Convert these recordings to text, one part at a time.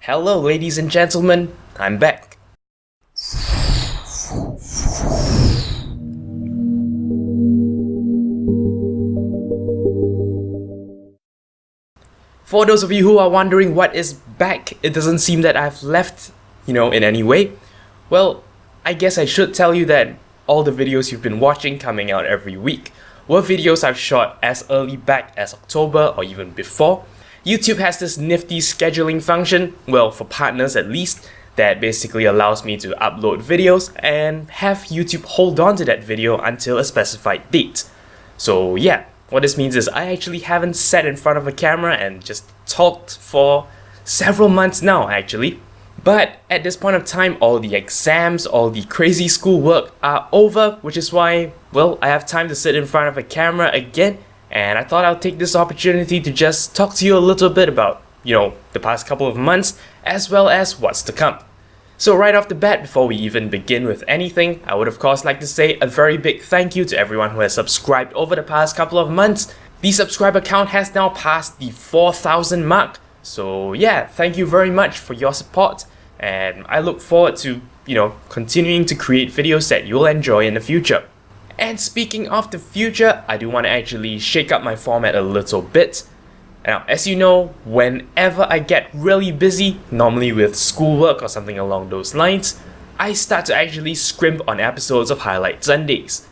Hello, ladies and gentlemen, I'm back. For those of you who are wondering what is back, it doesn't seem that I've left, in any way. Well, I guess I should tell you that all the videos you've been watching coming out every week were videos I've shot as early back as October or even before. YouTube has this nifty scheduling function, well, for partners at least, that basically allows me to upload videos and have YouTube hold on to that video until a specified date. So yeah, what this means is I actually haven't sat in front of a camera and just talked for several months now actually. But at this point of time, all the exams, all the crazy schoolwork are over, which is why, well, I have time to sit in front of a camera again, and I thought I'll take this opportunity to just talk to you a little bit about, the past couple of months, as well as what's to come. So right off the bat, before we even begin with anything, I would of course like to say a very big thank you to everyone who has subscribed over the past couple of months. The subscriber count has now passed the 4,000 mark. So yeah, thank you very much for your support, and I look forward to, continuing to create videos that you'll enjoy in the future. And speaking of the future, I do want to actually shake up my format a little bit. Now, as you know, whenever I get really busy, normally with schoolwork or something along those lines, I start to actually scrimp on episodes of Highlight Sundays.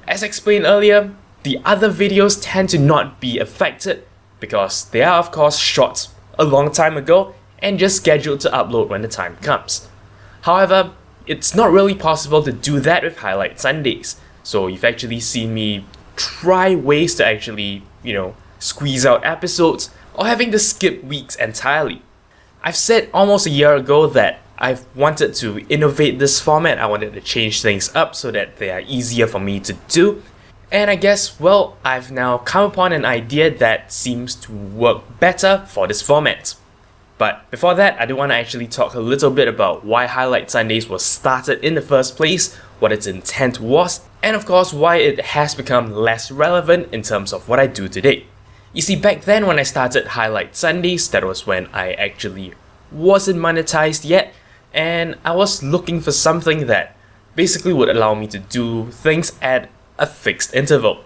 As explained earlier, the other videos tend to not be affected because they are of course shot a long time ago and just scheduled to upload when the time comes. However, it's not really possible to do that with Highlight Sundays, so you've actually seen me try ways to actually, squeeze out episodes or having to skip weeks entirely. I've said almost a year ago that I've wanted to innovate this format. I wanted to change things up so that they are easier for me to do. And I guess, well, I've now come upon an idea that seems to work better for this format. But before that, I do want to actually talk a little bit about why Highlight Sundays was started in the first place, what its intent was, and of course why it has become less relevant in terms of what I do today. You see, back then when I started Highlight Sundays, that was when I actually wasn't monetized yet, and I was looking for something that basically would allow me to do things at a fixed interval.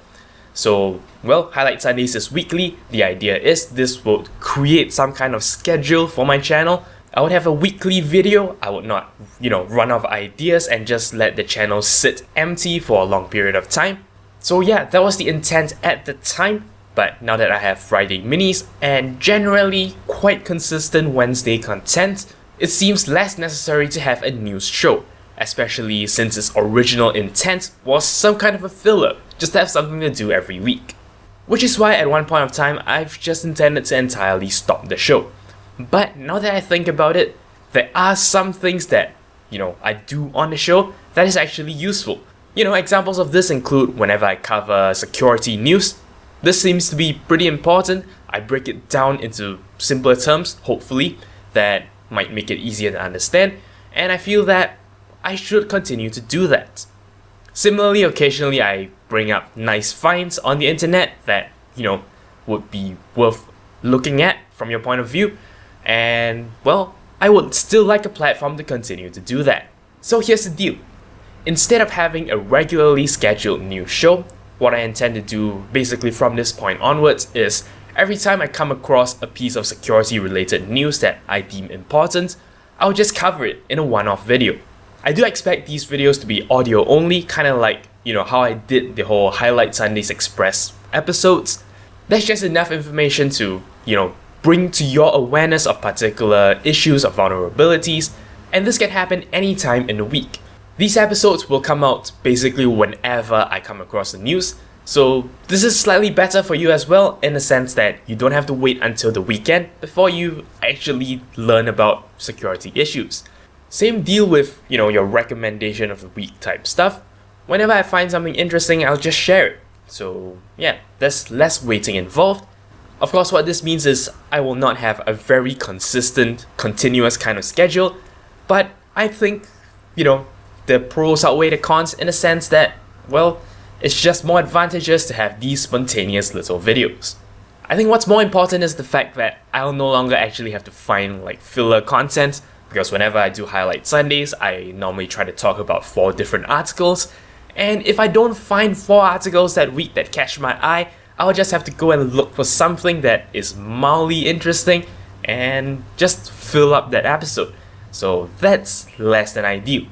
So, well, Highlight Sundays is weekly. The idea is this would create some kind of schedule for my channel. I would have a weekly video. I would not, run out of ideas and just let the channel sit empty for a long period of time. So yeah, that was the intent at the time. But now that I have Friday minis and generally quite consistent Wednesday content, it seems less necessary to have a news show, especially since its original intent was some kind of a filler, just to have something to do every week. Which is why at one point of time, I've just intended to entirely stop the show. But now that I think about it, there are some things that, I do on the show that is actually useful. Examples of this include whenever I cover security news. This seems to be pretty important. I break it down into simpler terms, hopefully, that might make it easier to understand, and I feel that I should continue to do that. Similarly, occasionally I bring up nice finds on the internet that, would be worth looking at from your point of view, and, well, I would still like a platform to continue to do that. So here's the deal. Instead of having a regularly scheduled news show, what I intend to do basically from this point onwards is every time I come across a piece of security related news that I deem important, I'll just cover it in a one-off video. I do expect these videos to be audio only, kind of like, how I did the whole Highlight Sundays Express episodes. That's just enough information to, bring to your awareness of particular issues or vulnerabilities, and this can happen anytime in the week. These episodes will come out basically whenever I come across the news, so this is slightly better for you as well in the sense that you don't have to wait until the weekend before you actually learn about security issues. Same deal with, your recommendation of the week type stuff. Whenever I find something interesting, I'll just share it. So yeah, there's less waiting involved. Of course, what this means is I will not have a very consistent, continuous kind of schedule, but I think, the pros outweigh the cons in the sense that, well, it's just more advantageous to have these spontaneous little videos. I think what's more important is the fact that I'll no longer actually have to find like filler content, because whenever I do Highlight Sundays, I normally try to talk about 4 different articles, and if I don't find 4 articles that week that catch my eye, I'll just have to go and look for something that is mildly interesting and just fill up that episode. So that's less than ideal.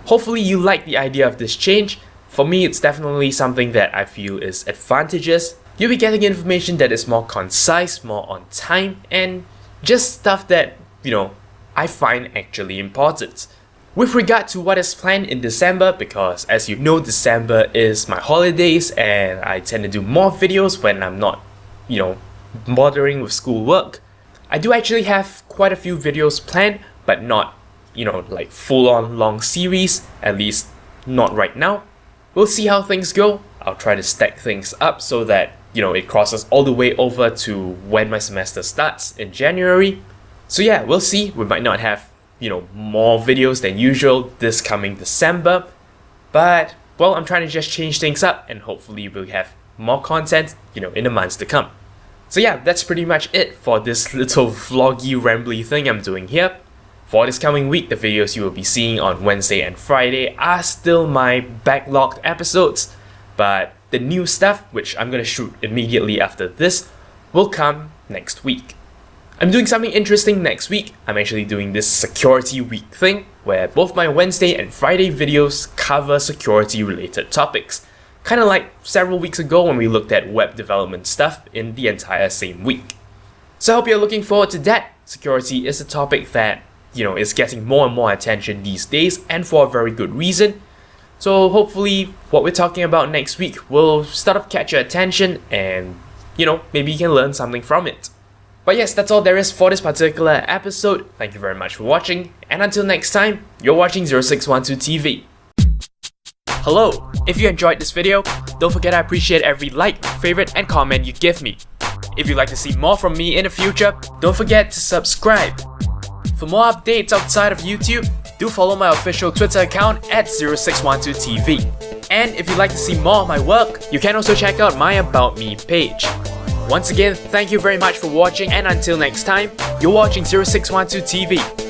Hopefully you like the idea of this change. For me, it's definitely something that I feel is advantageous. You'll be getting information that is more concise, more on time, and just stuff that, I find actually important. With regard to what is planned in December, because as you know, December is my holidays and I tend to do more videos when I'm not, bothering with schoolwork. I do actually have quite a few videos planned, but not, like full-on long series, at least not right now. We'll see how things go. I'll try to stack things up so that, it crosses all the way over to when my semester starts in January. So yeah, we'll see. We might not have, more videos than usual this coming December. But, well, I'm trying to just change things up and hopefully we'll have more content, in the months to come. So yeah, that's pretty much it for this little vloggy, rambly thing I'm doing here. For this coming week, the videos you will be seeing on Wednesday and Friday are still my backlogged episodes, but the new stuff, which I'm gonna shoot immediately after this, will come next week. I'm doing something interesting next week. I'm actually doing this security week thing, where both my Wednesday and Friday videos cover security related topics. Kinda like several weeks ago when we looked at web development stuff in the entire same week. So I hope you're looking forward to that. Security is a topic that, is getting more and more attention these days, and for a very good reason. So hopefully what we're talking about next week will start to catch your attention and, maybe you can learn something from it. But yes, that's all there is for this particular episode. Thank you very much for watching, and until next time, you're watching 0612 TV. Hello! If you enjoyed this video, don't forget I appreciate every like, favorite, and comment you give me. If you'd like to see more from me in the future, don't forget to subscribe. For more updates outside of YouTube, do follow my official Twitter account at 0612 TV. And if you'd like to see more of my work, you can also check out my About Me page. Once again, thank you very much for watching, and until next time, you're watching 0612 TV.